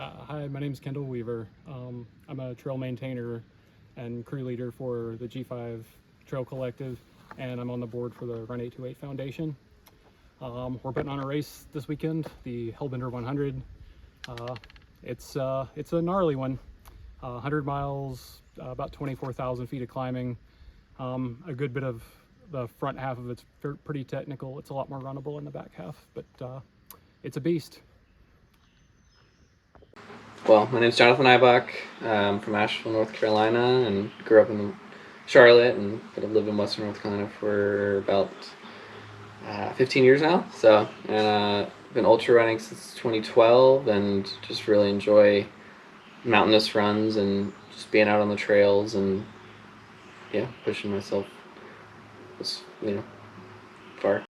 Hi, my name is Kendall Weaver. I'm a trail maintainer and crew leader for the G5 Trail Collective, and I'm on the board for the Run 828 Foundation. We're putting on a race this weekend, the Hellbender 100. It's a gnarly one. 100 miles, about 24,000 feet of climbing. A good bit of the front half of it's pretty technical. It's a lot more runnable in the back half, but it's a beast. Well, my name is Jonathan Ibach. I'm from Asheville, North Carolina, and grew up in Charlotte, but I've lived in Western North Carolina for about 15 years now. So, and been ultra running since 2012, and just really enjoy mountainous runs and just being out on the trails and pushing myself, far.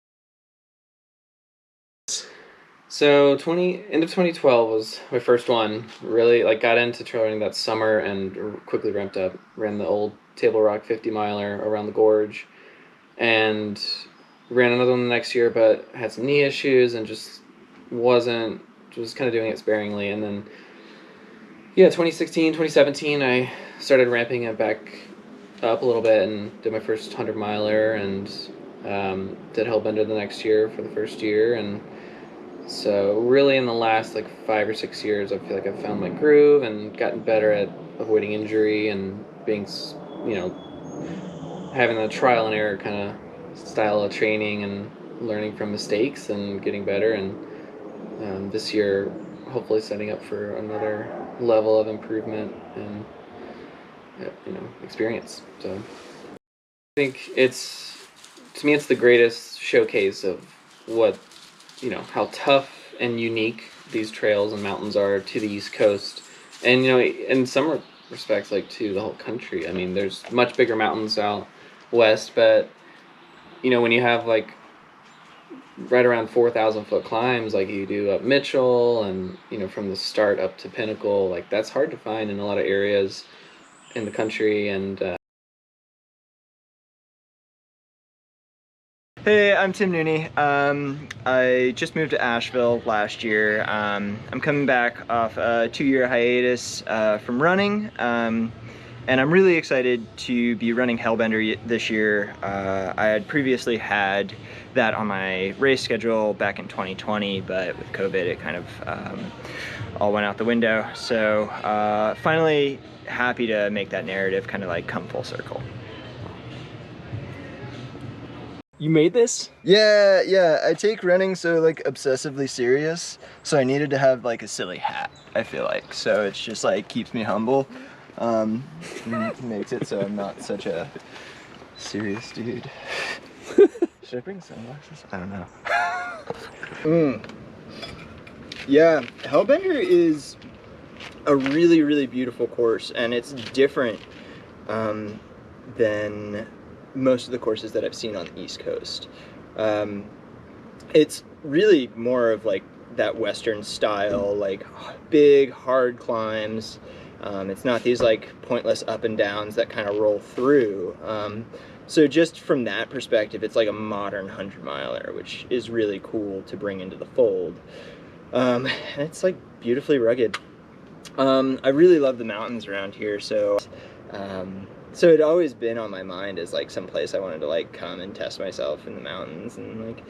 So end of 2012 was my first one. Really got into trail running that summer and quickly ramped up. Ran the old Table Rock 50-miler around the gorge, and ran another one the next year, but had some knee issues and just was kind of doing it sparingly. And then 2016, 2017, I started ramping it back up a little bit and did my first 100-miler and did Hellbender the next year for the first year. And so really in the last 5 or 6 years, I feel like I've found my groove and gotten better at avoiding injury and being, having a trial and error kind of style of training and learning from mistakes and getting better. And this year, hopefully setting up for another level of improvement and, experience. So I think to me, it's the greatest showcase of what, how tough and unique these trails and mountains are to the East Coast, and in some respects to the whole country. I mean, there's much bigger mountains out west, but when you have right around 4,000 foot climbs like you do up Mitchell, and from the start up to Pinnacle, that's hard to find in a lot of areas in the country. And Hey, I'm Tim Nooney. I just moved to Asheville last year. I'm coming back off a 2-year hiatus from running, and I'm really excited to be running Hellbender this year. I had previously had that on my race schedule back in 2020, but with COVID it kind of all went out the window. So finally happy to make that narrative kind of come full circle. You made this? Yeah, I take running so obsessively serious, so I needed to have a silly hat, I feel like. So it's just keeps me humble, makes it so I'm not such a serious dude. Should I bring sunglasses? I don't know. Yeah, Hellbender is a really, really beautiful course, and it's different than most of the courses that I've seen on the East Coast. It's really more of that Western style, big, hard climbs. It's not these pointless up and downs that kind of roll through. So just from that perspective, it's a modern 100-miler, which is really cool to bring into the fold. And it's beautifully rugged. I really love the mountains around here, so it'd always been on my mind as some place I wanted to come and test myself in the mountains. And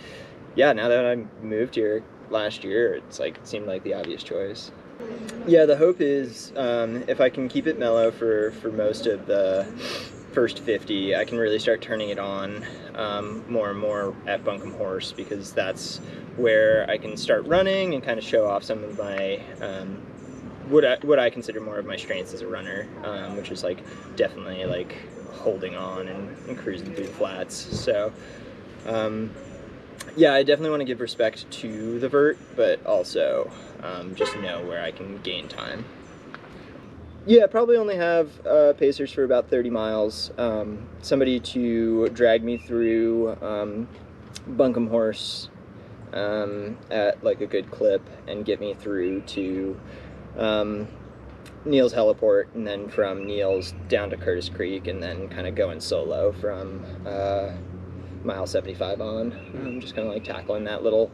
now that I moved here last year, it's it seemed like the obvious choice. Yeah, the hope is if I can keep it mellow for most of the first 50, I can really start turning it on more and more at Buncombe Horse, because that's where I can start running and kind of show off some of my what I consider more of my strengths as a runner, which is definitely holding on and cruising through the flats. So yeah, I definitely want to give respect to the vert, but also just know where I can gain time. Yeah, probably only have pacers for about 30 miles. Somebody to drag me through Buncombe Horse at a good clip and get me through to Neal's Heliport, and then from Neal's down to Curtis Creek, and then kind of going solo from mile 75 on. I'm just kind of tackling that little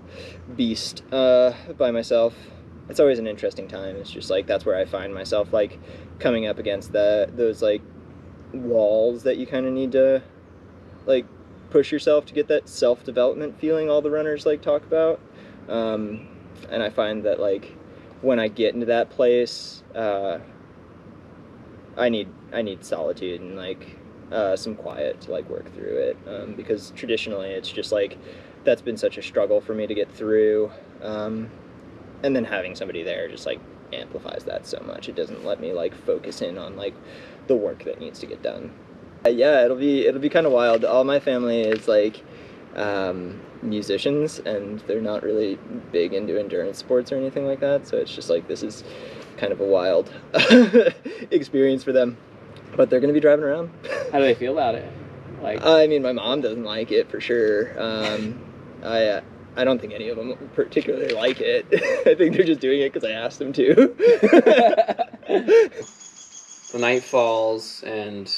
beast by myself. it's always an interesting time. It's just like that's where I find myself like coming up against those like walls that you kind of need to like push yourself to get that self-development feeling all the runners like talk about. And I find that like when I get into that place, I need solitude and like some quiet to like work through it, because traditionally it's just like that's been such a struggle for me to get through, and then having somebody there just like amplifies that so much. It doesn't let me like focus in on like the work that needs to get done. Yeah, it'll be kind of wild. All my family is like musicians, and they're not really big into endurance sports or anything like that, so it's just like this is kind of a wild experience for them, but they're gonna be driving around. How do they feel about it? Like, I mean, my mom doesn't like it for sure. I don't think any of them particularly like it. I think they're just doing it because I asked them to. the night falls, and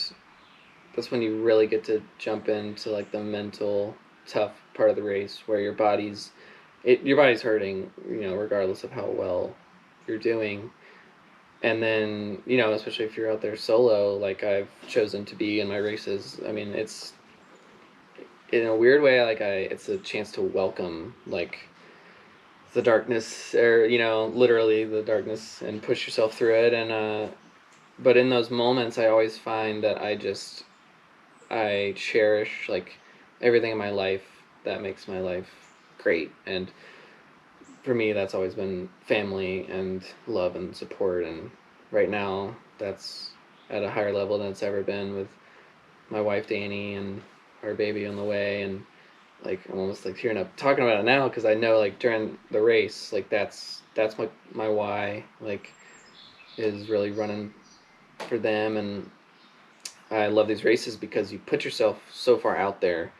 that's when you really get to jump into like the mental tough part of the race, where your body's hurting, you know, regardless of how well you're doing. And then, you know, especially if you're out there solo, like I've chosen to be in my races, I mean, it's in a weird way, like it's a chance to welcome like the darkness, or, you know, literally the darkness, and push yourself through it. And but in those moments, I always find that I cherish like everything in my life that makes my life great. And for me, that's always been family and love and support. And right now, that's at a higher level than it's ever been, with my wife Danny and our baby on the way. And like I'm almost like tearing up talking about it now, because I know like during the race, like that's my why, like, is really running for them. And I love these races because you put yourself so far out there,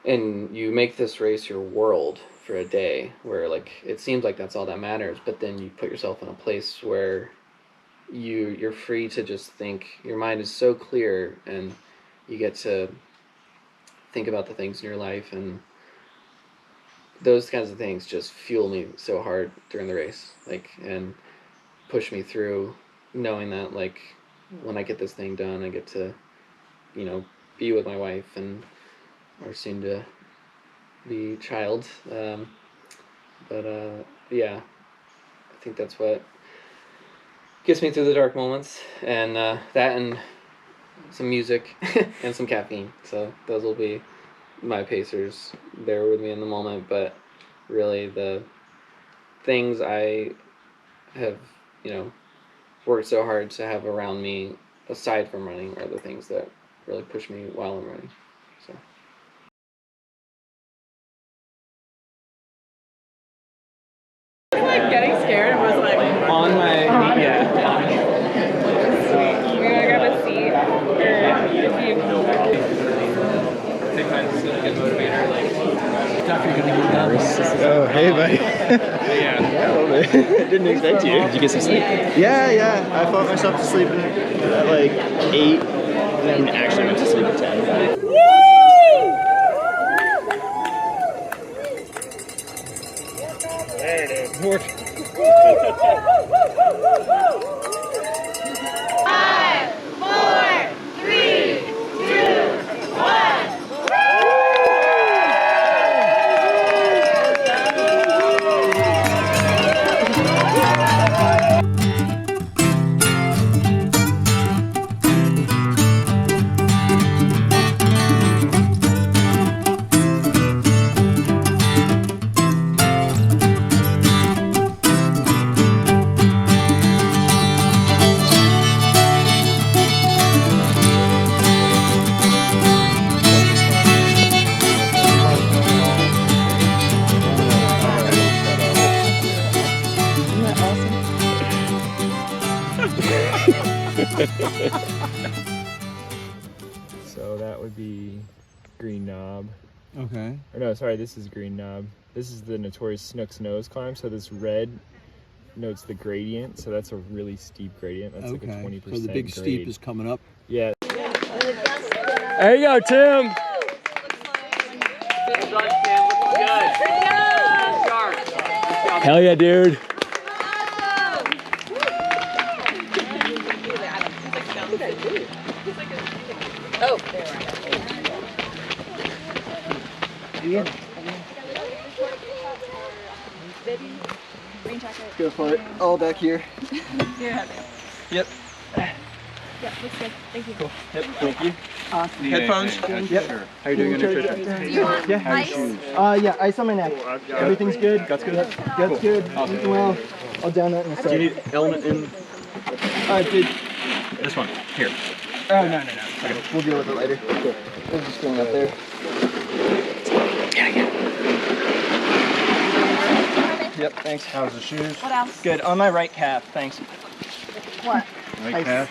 and you make this race your world for a day, where like it seems like that's all that matters, but then you put yourself in a place where you're free to just think. Your mind is so clear, and you get to think about the things in your life, and those kinds of things just fuel me so hard during the race, like, and push me through, knowing that like when I get this thing done, I get to, you know, be with my wife and our soon to be child. Yeah, I think that's what gets me through the dark moments, and that and some music and some caffeine. So those will be my pacers there with me in the moment. But really the things I have, you know, worked so hard to have around me aside from running are the things that really push me while I'm running. So. Like getting scared and was like On my yeah. Sweet. We gotta grab a seat. Or if you Oh, hey, buddy. Yeah, a little bit. Didn't expect you. Did you get some sleep? Yeah. I fought myself to sleep at like 8, and then actually went to sleep at 10. There it is. So that would be Green Knob. Okay. Or no, sorry, this is Green Knob. This is the notorious Snook's Nose climb. So this red notes the gradient. So that's a really steep gradient. That's like a 20% So the big grade. steep is coming up. Yeah. There you go, Tim. Hell yeah, dude. Oh, there we go. Go for it. All back here. Yeah. Yep. Yeah, looks good. Thank you. Cool. Yep. Thank you. Headphones. Yep. Sure. How you doing, nutrition? Do you want ice? Yeah, ice on my neck. Everything's good. That's good. That's good. Eating well. I'll down that in a Do you second. need element in Dude. this one? Here. Oh, no. Okay. We'll deal with it later. Cool. We'll just bring it up there. Yep, thanks. How's the shoes? What else? Good. On my right calf, thanks. What? Right Ice. calf.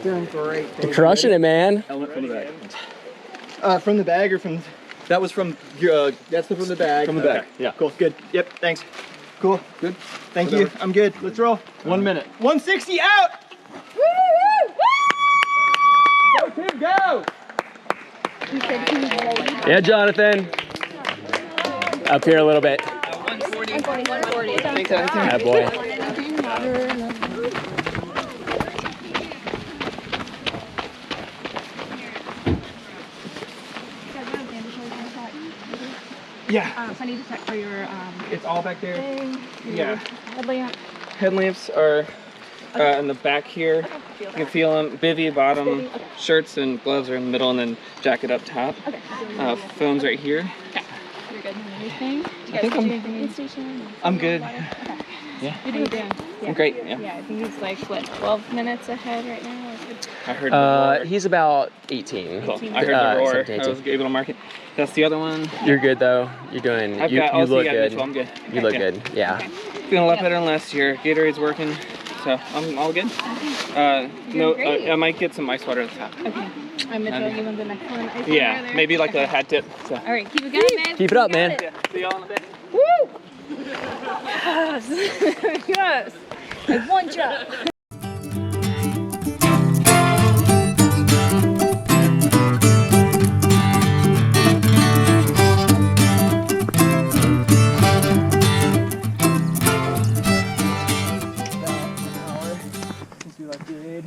Doing great. You're crushing it, man. Element from the bag. From the bag or from? That was from your. That's from the bag. From the bag. Yeah. Cool. Good. Yep. Thanks. Cool. Good. Thank you. I'm good. Let's roll. 1 minute. 160 out. Go Tim, go. Yeah, Jonathan. Up here a little bit. 140. Thanks, Jonathan. Ah, boy. Yeah. I need to check for your It's all back there. thing. Yeah. Headlamp. Headlamps are in the back here. You can feel them. Bivy bottom. Shirts and gloves are in the middle, and then jacket up top. Okay. Phones right here. You're good. Anything? Do you I think guys I'm- do anything in the station? I'm good. Okay. Yeah. You're doing good. Yeah. I'm great. Yeah. Yeah, I think he's like, what, 12 minutes ahead right now? I heard the roar. He's about 18. Cool. I heard the roar. 17, I was able to mark it. That's the other one. You're good though. You're doing. I've You got. Also, look you got good. Mitchell. I'm good. You look Yeah. good. Yeah. Feeling a lot better than last year. Gatorade's working, so I'm all good. No, great. I might get some ice water at the top. Okay. I'm gonna throw you in the next one. Ice Yeah, water there. maybe like a hat tip. So. All right, keep it going, babe. Keep it up, You got man. it. See y'all in a bit. Yes. Yes. Like one job. Since we like good.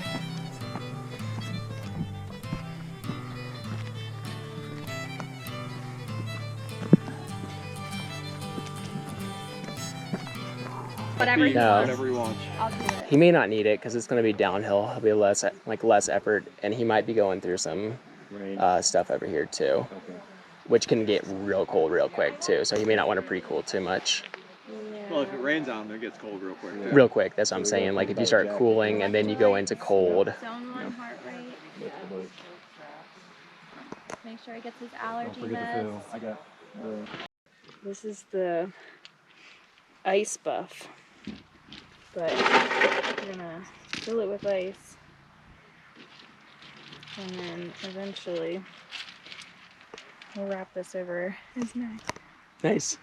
Whatever you No. want. Whatever you want. I'll do it. He may not need it because it's going to be downhill. He'll be less effort, and he might be going through some Rain. stuff over here too, Okay. which can get real cold real quick too. So he may not want to pre-cool too much. Well, if it rains on them, it gets cold real quick. Real quick, that's what I'm saying. Like if you start cooling and then you go into cold. Zone 1 heart rate. Make sure he gets his Don't allergy forget the meds. fill. I got the This is the ice buff, but we're gonna fill it with ice, and then eventually we'll wrap this over his neck. Nice.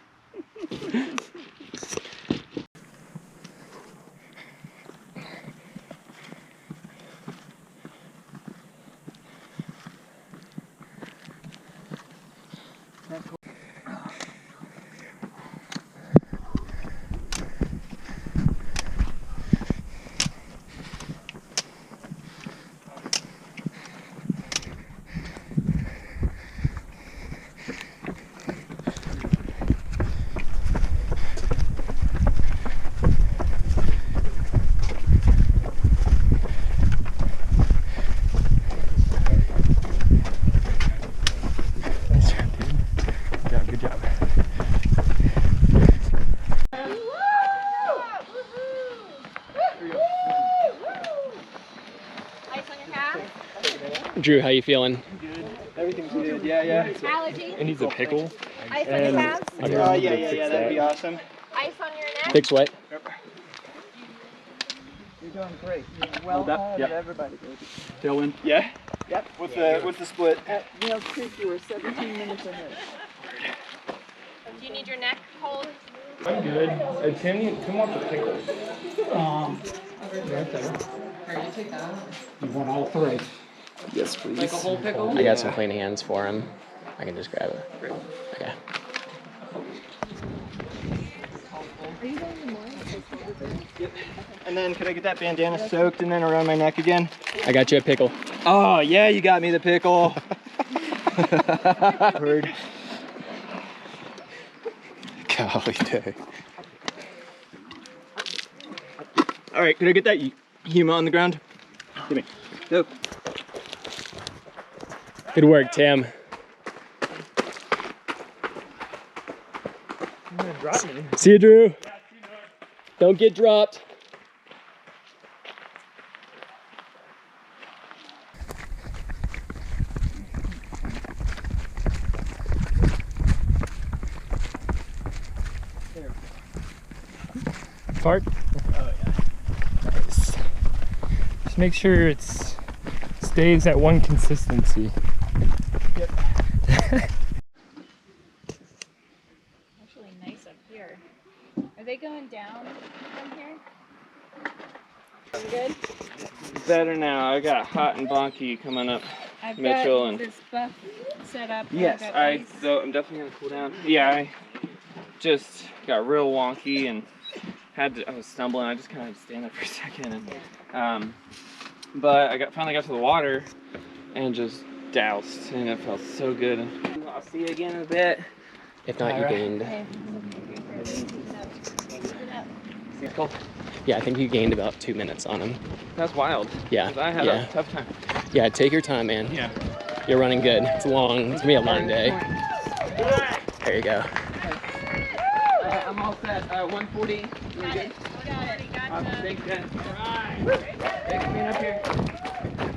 good job. Ice on your calf? Drew, how you feeling? Everything's good. Yeah. Allergy? It needs a pickle. Ice on your calves? Yeah. That'd be awesome. Ice on your neck? Fix what? You're doing great. You're well ahead of everybody, baby. Tailwind. Yeah. Yep. What's the split? Nail Creek, you were 17 minutes ahead. Do you need your neck hold? I'm good. Tim wants a pickle. You want all three? Yes, please. Like a whole pickle? I got some clean hands for him. I can just grab it. Okay. Are you going tomorrow? Yep. And then could I get that bandana soaked and then around my neck again? I got you a pickle. Oh yeah, you got me the pickle. Word. Golly day. All right, could I get that Huma on the ground? Give me. Go. Good work, Tim. See you, Drew. Don't get dropped. Fart? Oh yeah. Nice. Just make sure it stays at one consistency. Yep. Actually nice up here. Are they going down from here? Good? Better now. I got hot and bonky coming up. I've Mitchell got and- this buff set up. Yes, I've got ice. so I'm definitely gonna cool down. Yeah, I just got real wonky and I was stumbling. I just kind of had to stand there for a second. And, but I finally got to the water and just doused, and it felt so good. I'll see you again in a bit. If not, you gained. Okay. Cool. Yeah, I think you gained about 2 minutes on him. That's wild. Yeah. 'Cause I had a tough time. Yeah, take your time, man. Yeah. You're running good. It's long. It's gonna be a long day. There you go. I'm all set. 140. You're good. Thanks, guys. All right. Thanks for being up here.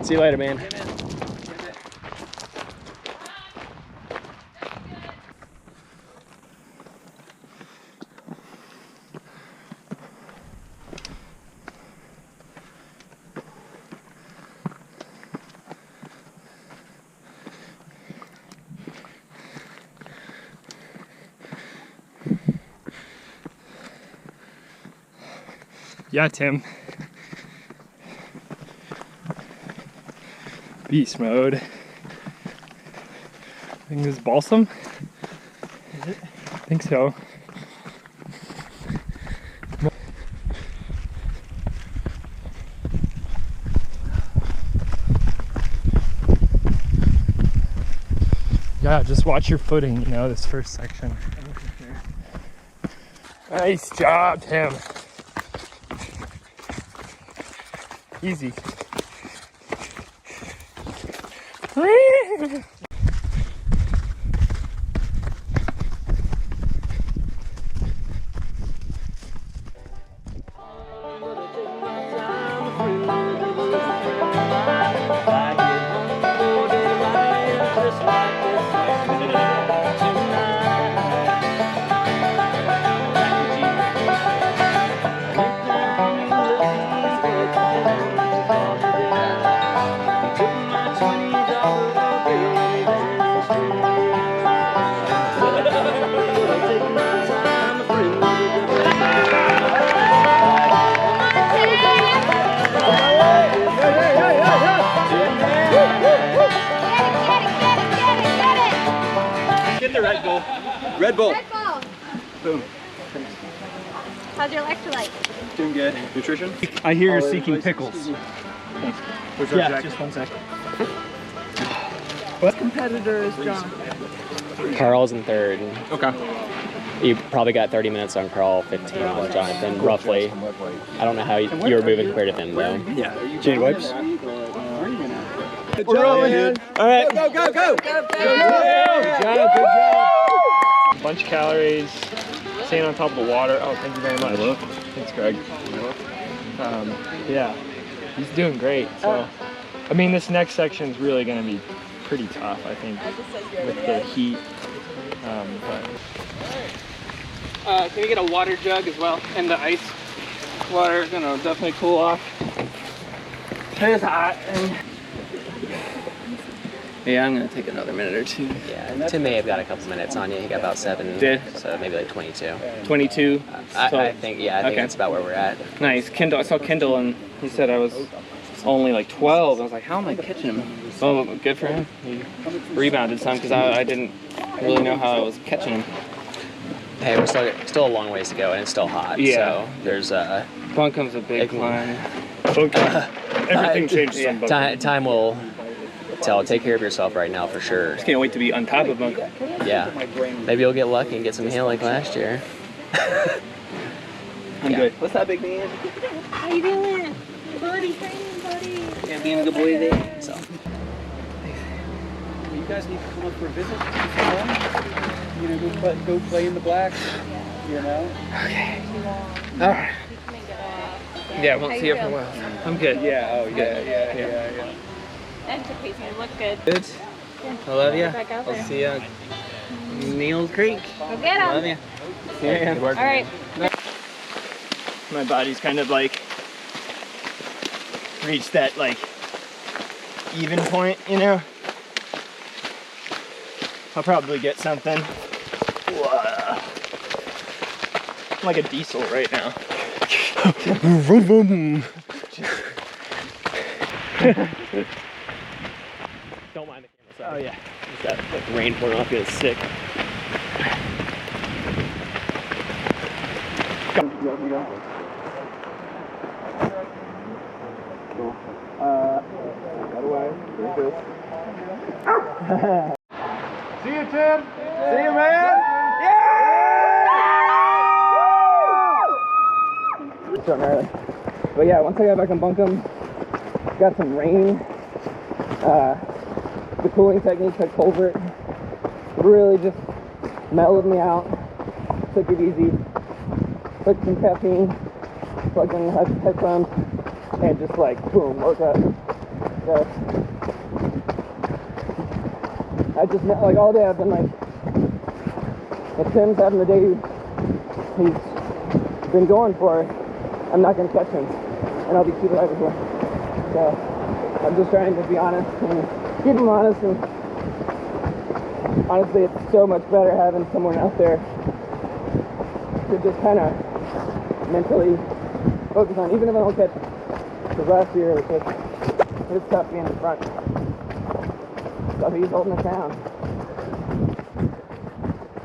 See you later, man. Yeah, Tim. Beast mode. I think this is balsam. Is it? I think so. Yeah, just watch your footing, you know, this first section. Nice job, Tim. Easy. Get the Red Bull. Red Bull. Red Bull. Boom. How's your electrolyte? Doing good. Nutrition? I hear you're seeking pickles. Yeah, just 1 sec. What competitor is John? Carl's in third. Okay. You probably got 30 minutes on Carl, 15 on Jonathan, roughly. I don't know how you were moving compared to them, though. Yeah. Jade wipes. We're rolling, dude. All right. Go, go, go, go. Good job. Good job. Bunch of calories, staying on top of the water. Oh, thank you very much. Thanks, Greg. Yeah, he's doing great. So, I mean, this next section is really going to be pretty tough, I think, with the heat. Can we get a water jug as well? And the ice water is gonna definitely cool off. It is hot. Yeah, I'm gonna take another minute or two. Yeah, Tim may have got a couple minutes on you. He got about 7. Did? So maybe like 22. 22. I think okay. that's about where we're at. Nice. Kendall, I saw Kendall and he said I was only like 12. I was like, how am I catching him? Oh, good for him. He rebounded some because I didn't really know how I was catching him. hey, we're still a long ways to go, and it's still hot. Yeah. So there's Bunkum's a big climb. Everything changes on Bunkum. Time will tell. Take care of yourself right now for sure. Just can't wait to be on top of Bunkum. Yeah. Maybe you'll get lucky and get some hail like last year. I'm good. What's that, big man? How you doing? Buddy, training, buddy. Yeah, being a good boy there. So. You guys need to come up for a visit. You know, go play in the blacks. You know. Okay. All right. Yeah, won't see you for a while. I'm good. Yeah. Oh, yeah. Education, look good. Good. I love you. Back out I'll there. see you on Neal's Creek. Go get him. Love you. Yeah. All right. My body's kind of like reached that like even point, you know. I'll probably get something. Whoa. I'm like a diesel right now. Don't mind the camera side. Oh yeah. Just that like, rain pouring off you is sick. See you, Tim. See you, man. Starting early. But yeah, once I got back on Bunkum, got some rain. The cooling techniques at Culvert really just mellowed me out. Took it easy. Took some caffeine, plugged in the headphones, and just like boom, woke up. So I just like all day I've been like, if Tim's having the day he's been going for, I'm not gonna catch him, and I'll be super right here. So I'm just trying to be honest and keep him honest, and honestly it's so much better having someone out there to just kind of mentally focus on, even if I don't catch him. Because last year it's tough being in front. So he's holding us down.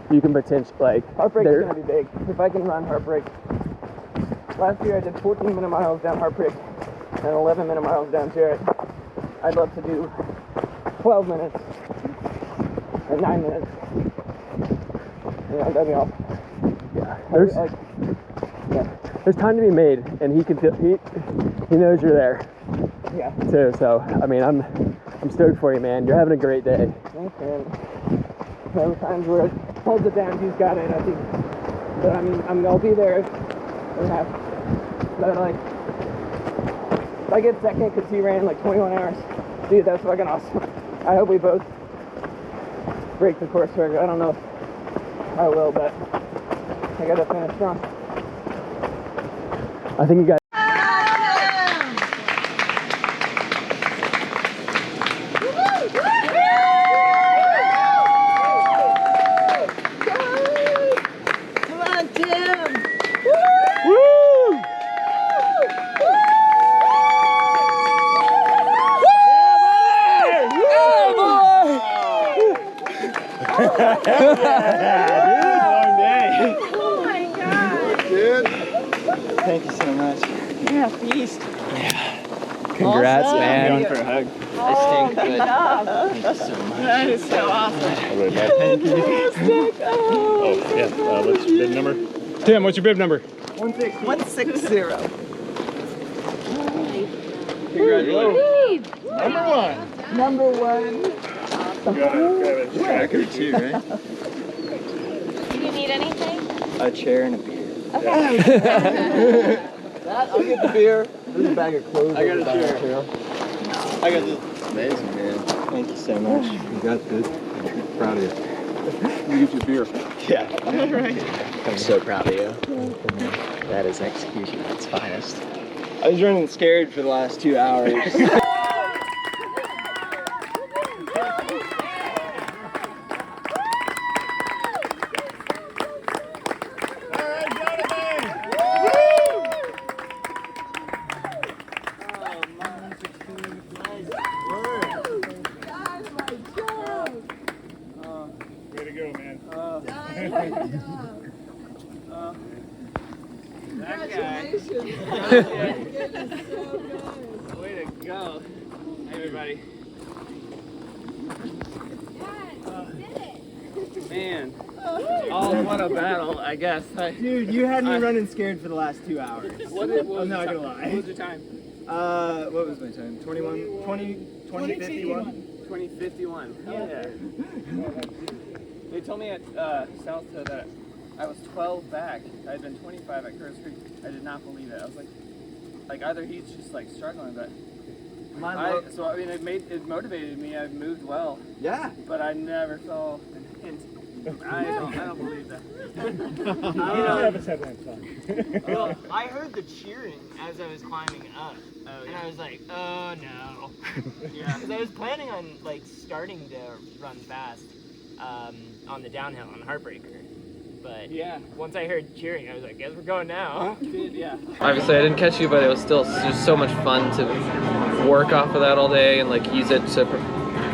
You can potentially like Heartbreak is gonna be big. If I can run Heartbreak. Last year I did 14-minute miles down Heartbreak and 11-minute miles down Jarrett. I'd love to do 12 minutes and 9 minutes. You know, that'd be awesome. Yeah. There's time to be made, and he can feel he knows you're there. Yeah. Too. So I mean, I'm stoked for you, man. You're having a great day. Thanks, man. There were times where it holds it down, he's got it, I think. But I mean, I'll be there if but like, if I get second because he ran like 21 hours, dude, that's fucking awesome. I hope we both break the course record. I don't know if I will, but I gotta finish strong. I think you guys. Come on, Tim. Oh my God. Dude. Thank you so much. Yeah, feast. Congrats, Awesome. man. Going for a hug. Oh, good job. Thank you so much. That is so awesome. Thank you. Oh, yeah. What's your bib number? Tim, what's your bib number? 160. Congratulations. Number one. Got a tracker too, right? Do you need anything? A chair and a beer. I'll get the beer. There's a bag of clothes. I got a chair. I got this. Amazing, man. Thank you so much. You got this. I'm proud of you. You get your beer. Yeah. I'm so proud of you. That is execution at its finest. I was running scared for the last 2 hours. Way to go, man. Way to go. Hey, everybody. Man. Oh, what a battle, I guess. Dude, you had me running scared for the last 2 hours. I'm not gonna lie. What was your time? What was my time? 20:51. 20:51. Hell yeah. They told me at South that I was 12 back. I had been 25 at Curtis Creek. I did not believe it. I was like either he's just like struggling, but so I mean it motivated me. I've moved well. Yeah. But I never saw a hint. I don't believe that. Well, I heard the cheering as I was climbing up, and I was like, oh no. Yeah. Because I was planning on like starting to run fast on the downhill on Heartbreaker. But yeah, once I heard cheering, I was like, guess we're going now. Yeah. Obviously, I didn't catch you, but it was still just so much fun to work off of that all day and like use it to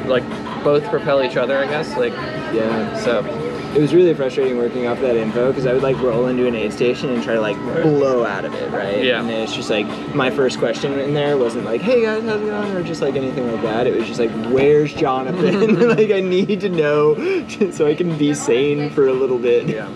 like both propel each other, I guess. Like, yeah. So it was really frustrating working off that info because I would like roll into an aid station and try to like blow out of it, right? Yeah. And then it's just like my first question in there wasn't like, hey guys, how's it going? Or just like anything like that. It was just like, where's Jonathan? Like I need to know so I can be sane for a little bit. Yeah.